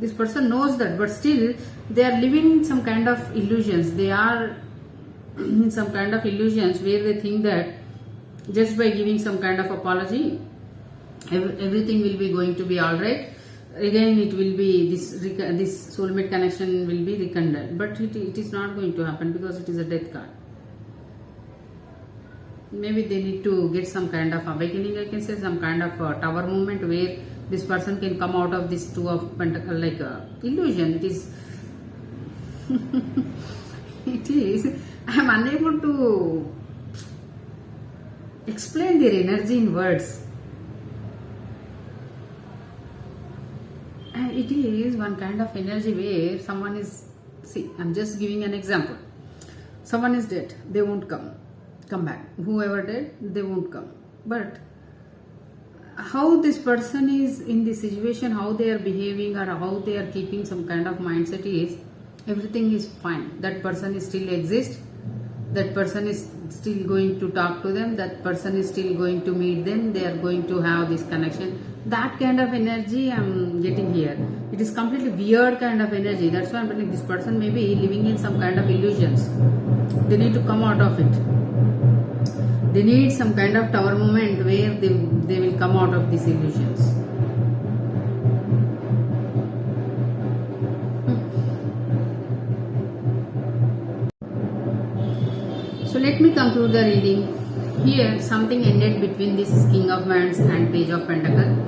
This person knows that, but still they are living some kind of illusions. They are in some kind of illusions where they think that just by giving some kind of apology, everything will be going to be alright. Again it will be this soulmate connection will be rekindled, but it is not going to happen because it is a death card. Maybe they need to get some kind of awakening, I can say, some kind of tower movement where this person can come out of this Two of Pentacles like illusion. It is it is, I am unable to explain their energy in words. It is one kind of energy where someone is, see, I'm just giving an example. Someone is dead, they won't come back. Whoever dead, they won't come. But how this person is in this situation, how they are behaving, or how they are keeping some kind of mindset is, everything is fine. That person is still exists. That person is still going to talk to them. That person is still going to meet them. They are going to have this connection. That kind of energy I'm getting here. It is completely weird kind of energy. That's why I'm telling this person may be living in some kind of illusions. They need to come out of it. They need some kind of tower moment where they will come out of these illusions. So let me conclude the reading. Here something ended between this King of Wands and Page of Pentacles.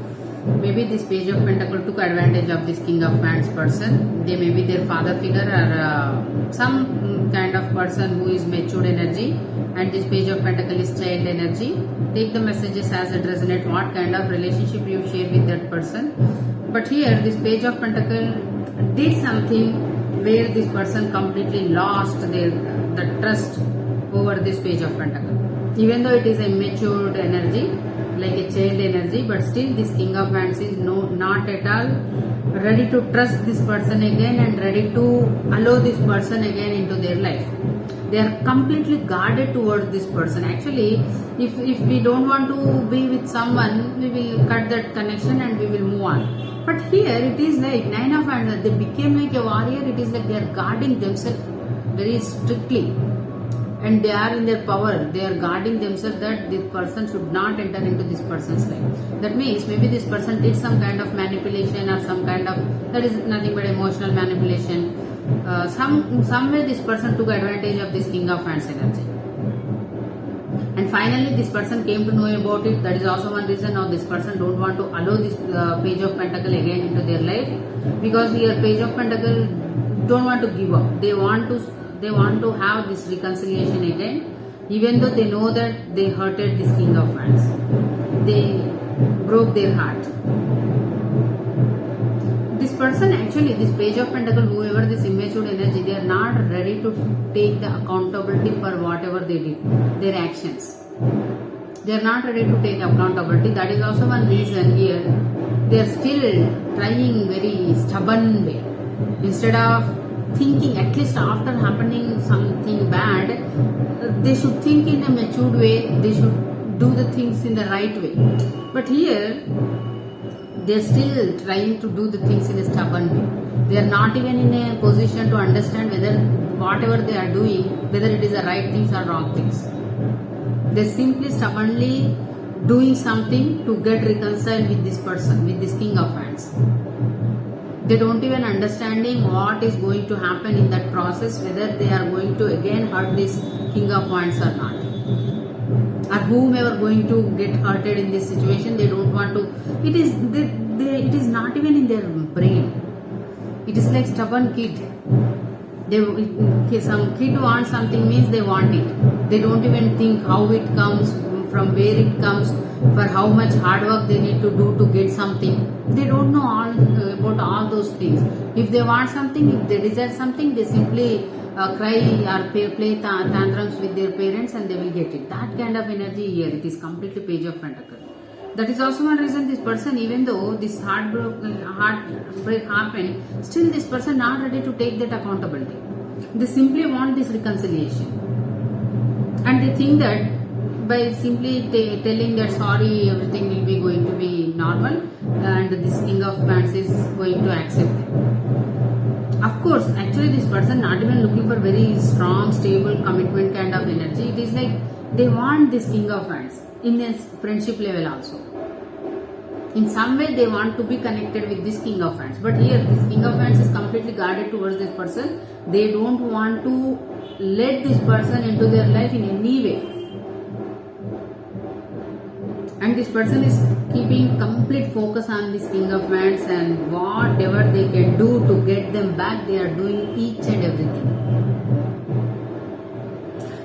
Maybe this Page of Pentacles took advantage of this King of Wands person. They may be their father figure or some kind of person who is matured energy, and this Page of Pentacles is child energy. Take the messages as it resonates, what kind of relationship you share with that person. But here this Page of Pentacles did something where this person completely lost the trust over this Page of Pentacles. Even though it is a matured energy, like a child energy, but still this King of Wands is not at all ready to trust this person again and ready to allow this person again into their life. They are completely guarded towards this person. Actually, if we don't want to be with someone, we will cut that connection and we will move on. But here it is like Nine of Wands, they became like a warrior. It is like they are guarding themselves very strictly, and they are in their power. They are guarding themselves that this person should not enter into this person's life. That means maybe this person did some kind of manipulation or some kind of, that is nothing but emotional manipulation. Some way this person took advantage of this King of Wands energy, and finally this person came to know about it. That is also one reason now this person don't want to allow this Page of Pentacle again into their life, because here Page of Pentacle don't want to give up. They want to have this reconciliation again, even though they know that they hurted this King of Wands. They broke their heart. This person, actually, this Page of Pentacle, whoever this immature energy, they are not ready to take the accountability for whatever they did, their actions. They are not ready to take accountability. That is also one reason here. They are still trying very stubborn way. Instead of thinking, at least after happening something bad, they should think in a matured way. They should do the things in the right way. But here, they are still trying to do the things in a stubborn way. They are not even in a position to understand whether whatever they are doing, whether it is the right things or wrong things. They are simply stubbornly doing something to get reconciled with this person, with this King of Wands. They don't even understanding what is going to happen in that process, whether they are going to again hurt this King of Wands or not, or whomever going to get hurted in this situation. They don't want to. It is not even in their brain. It is like stubborn kid. Some kid wants something means they want it. They don't even think how it comes, from where it comes, for how much hard work they need to do to get something. They don't know all about all those things. If they want something, if they desire something, they simply cry or play tantrums with their parents and they will get it. That kind of energy here, it is completely Page of Pentacle. That is also one reason this person, even though this heartbreak happened, still this person not ready to take that accountability. They simply want this reconciliation, and they think that by simply telling that sorry, everything will be going to be normal, and this King of Wands is going to accept it. Of course, actually this person not even looking for very strong, stable commitment kind of energy. It is like they want this King of Wands in a friendship level also. In some way they want to be connected with this King of Wands. But here this King of Wands is completely guarded towards this person. They don't want to let this person into their life in any way. And this person is keeping complete focus on this King of Wands, and whatever they can do to get them back, they are doing each and everything.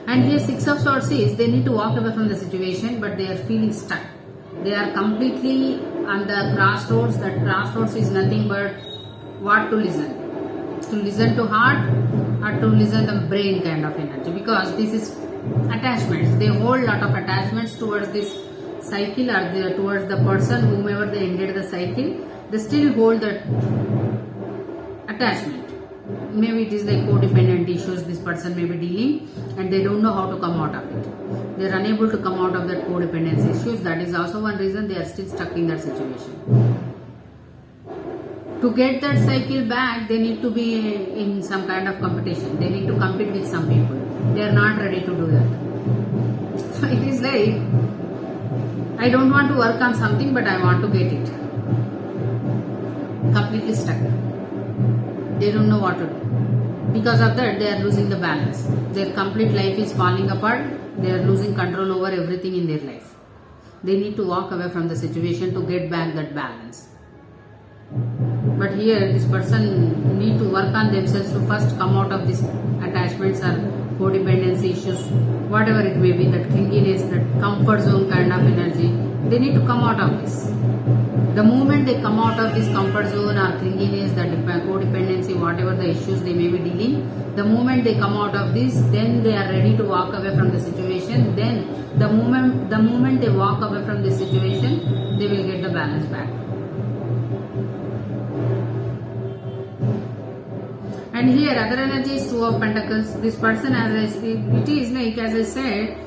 And here Six of Swords is, they need to walk away from the situation, but they are feeling stuck. They are completely on the crossroads. That crossroads is nothing but what to listen. To listen to heart or to listen to brain kind of energy, because this is attachments. They hold a lot of attachments towards this cycle or towards the person, whomever they ended the cycle. They still hold that attachment. Maybe it is like codependent issues this person may be dealing, and they don't know how to come out of it. They are unable to come out of that codependency issues. That is also one reason they are still stuck in that situation. To get that cycle back, they need to be in some kind of competition. They need to compete with some people. They are not ready to do that. So it is like, I don't want to work on something, but I want to get it. Completely stuck. They don't know what to do. Because of that, they are losing the balance. Their complete life is falling apart. They are losing control over everything in their life. They need to walk away from the situation to get back that balance. But here, this person need to work on themselves to first come out of these attachments or codependency issues, whatever it may be, that clinginess, that comfort zone kind of energy. They need to come out of this. The moment they come out of this comfort zone or clinginess, that codependency, whatever the issues they may be dealing, the moment they come out of this, then they are ready to walk away from the situation. Then The moment they walk away from this situation, they will get the balance back. And here other energy is Two of Pentacles. This person, it is like, as I said,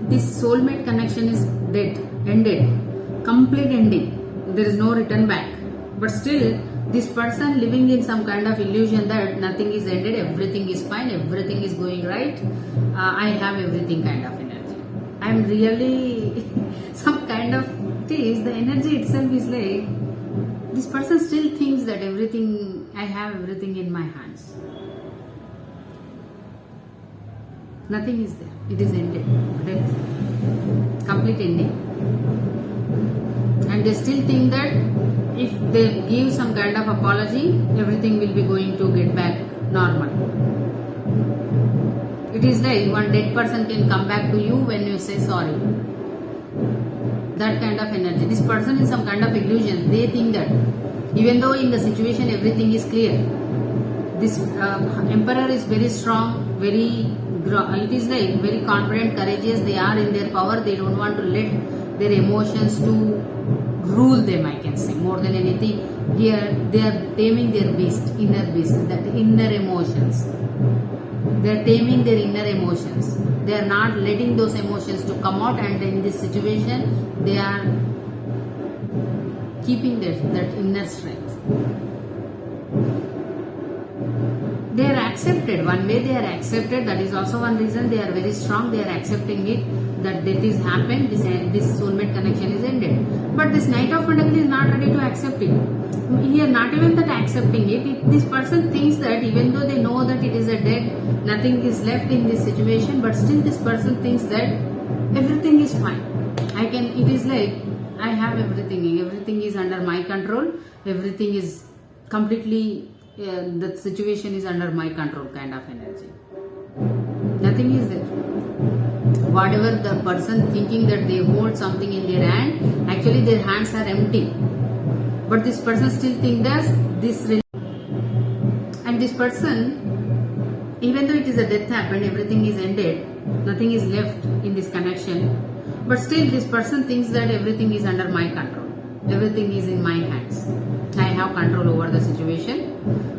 this soulmate connection is dead, ended, complete ending. There is no return back. But still, this person living in some kind of illusion that nothing is ended, everything is fine, everything is going right. I have everything kind of energy. I am really some kind of the energy itself is like, this person still thinks that everything, I have everything in my hands. Nothing is there. It is ended. Death. Complete ending. And they still think that if they give some kind of apology, everything will be going to get back normal. It is like one dead person can come back to you when you say sorry. That kind of energy. This person is some kind of illusion. They think that even though in the situation everything is clear, this emperor is very strong, it is like very confident, courageous. They are in their power. They don't want to let their emotions to rule them, I can say. More than anything, here they are taming their beast, that inner emotions. They are taming their inner emotions. They are not letting those emotions to come out, and in this situation, they are keeping that inner strength. They are accepted. One way they are accepted. That is also one reason they are very strong. They are accepting it, that death is happened. This soulmate connection is ended. But this Knight of Pentacles is not ready to accept it. Here, not even that accepting it. This person thinks that even though they know that it is a dead, nothing is left in this situation, but still this person thinks that everything is fine. It is like, I have everything. Everything is under my control. Everything is completely, the situation is under my control kind of energy. Nothing is there. Whatever the person thinking that they hold something in their hand, actually their hands are empty. But this person still thinks that and this person, even though it is a death happened, everything is ended, nothing is left in this connection, but still this person thinks that everything is under my control. Everything is in my hands. I have control over the situation.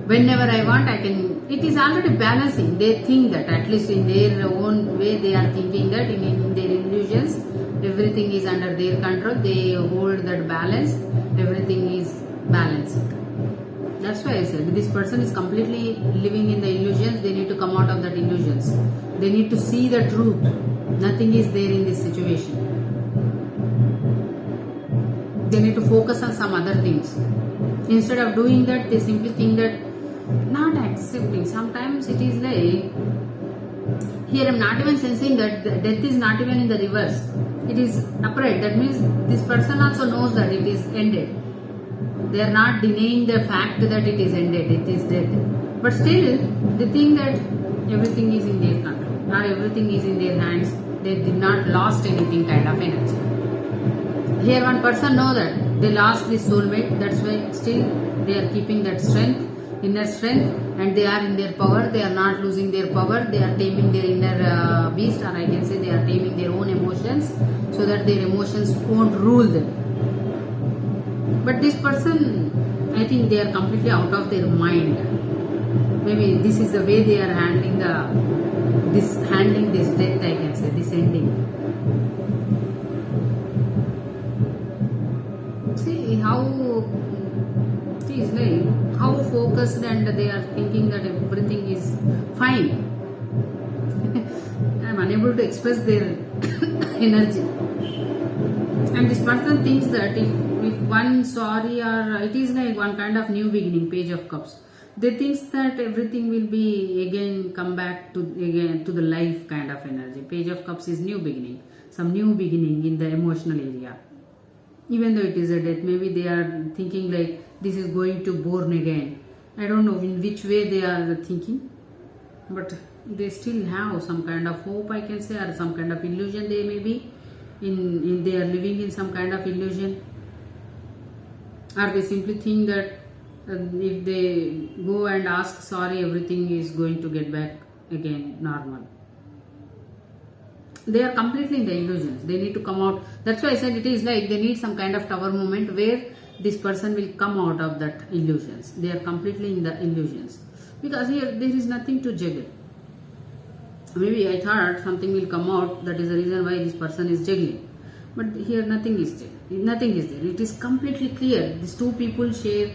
Whenever I want, I can. It is already balancing. They think that, at least in their own way, they are thinking that in their illusions, everything is under their control. They hold that balance. Everything is balancing. That's why I said this person is completely living in the illusions. They need to come out of that illusions. They need to see the truth. Nothing is there in this situation. They need to focus on some other things. Instead of doing that, they simply think that not accepting. Sometimes it is like, here I am not even sensing that death is not even in the reverse. It is upright. That means this person also knows that it is ended. They are not denying the fact that it is ended, it is death. But still, they think that everything is in their control, or everything is in their hands. They did not lost anything kind of energy. Here one person know that they lost this soulmate, that's why still they are keeping that strength, inner strength, and they are in their power. They are not losing their power. They are taming their inner beast, or I can say they are taming their own emotions, so that their emotions won't rule them. But this person, I think they are completely out of their mind. Maybe this is the way they are handling this death, I can say, this ending. See how it is like, how focused, and they are thinking that everything is fine. I am unable to express their energy. And this person thinks that if one sorry, or it is like one kind of new beginning, Page of Cups. They think that everything will be again come back to the life kind of energy. Page of Cups is new beginning, some new beginning in the emotional area. Even though it is a death, maybe they are thinking like this is going to born again. I don't know in which way they are thinking, but they still have some kind of hope, I can say, or some kind of illusion. They may be in they are living in some kind of illusion, or they simply think that If they go and ask sorry, everything is going to get back again normal. They are completely in the illusions. They need to come out. That's why I said it is like they need some kind of tower moment where this person will come out of that illusions. They are completely in the illusions. Because here there is nothing to juggle. Maybe I thought something will come out, that is the reason why this person is juggling. But here nothing is there. Nothing is there. It is completely clear. These two people share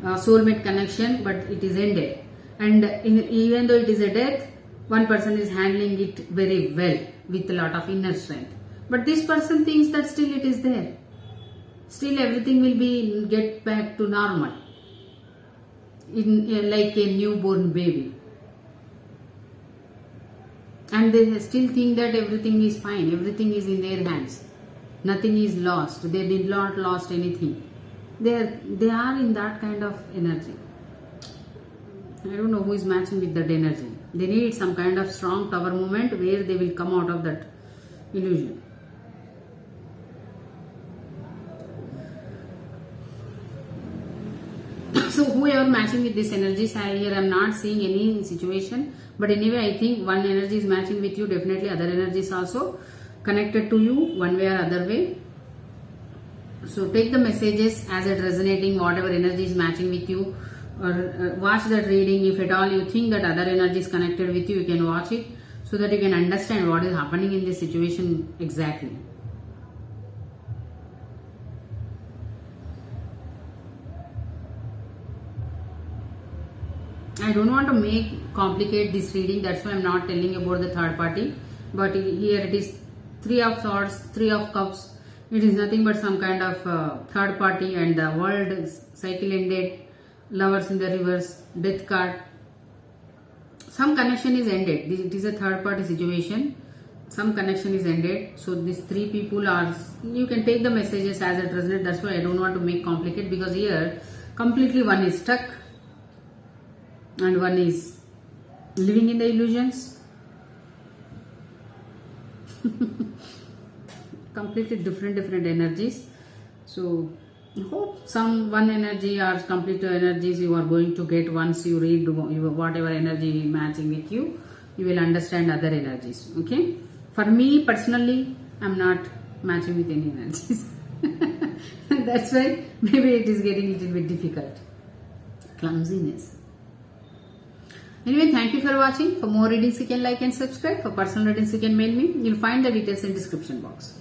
soulmate connection, but it is ended. And even though it is a death, one person is handling it very well with a lot of inner strength. But this person thinks that still it is there. Still everything will be get back to normal. Like a newborn baby. And they still think that everything is fine. Everything is in their hands. Nothing is lost. They did not lost anything. They are in that kind of energy. I don't know who is matching with that energy. They need some kind of strong tower moment where they will come out of that illusion. So whoever matching with this energies, here I am not seeing any situation. But anyway, I think one energy is matching with you. Definitely other energies also connected to you one way or other way. So take the messages as it resonating, whatever energy is matching with you, or watch that reading. If at all you think that other energy is connected with you, you can watch it so that you can understand what is happening in this situation exactly. I don't want to complicate this reading, that's why I'm not telling about the third party. But here it is 3 of Swords, 3 of Cups. It is nothing but some kind of third party, and the world cycle ended, Lovers in the reverse, Death card. Some connection is ended. It is a third party situation. Some connection is ended. So these 3 people are, you can take the messages as it resonates. That's why I don't want to make complicate, because here completely one is stuck and one is living in the illusions. Completely different energies. So hope some one energy or complete energies you are going to get once you read whatever energy matching with you. You will understand other energies. Okay. For me personally, I'm not matching with any energies. That's why maybe it is getting a little bit difficult. Clumsiness. Anyway, thank you for watching. For more readings, you can like and subscribe. For personal readings, you can mail me. You'll find the details in description box.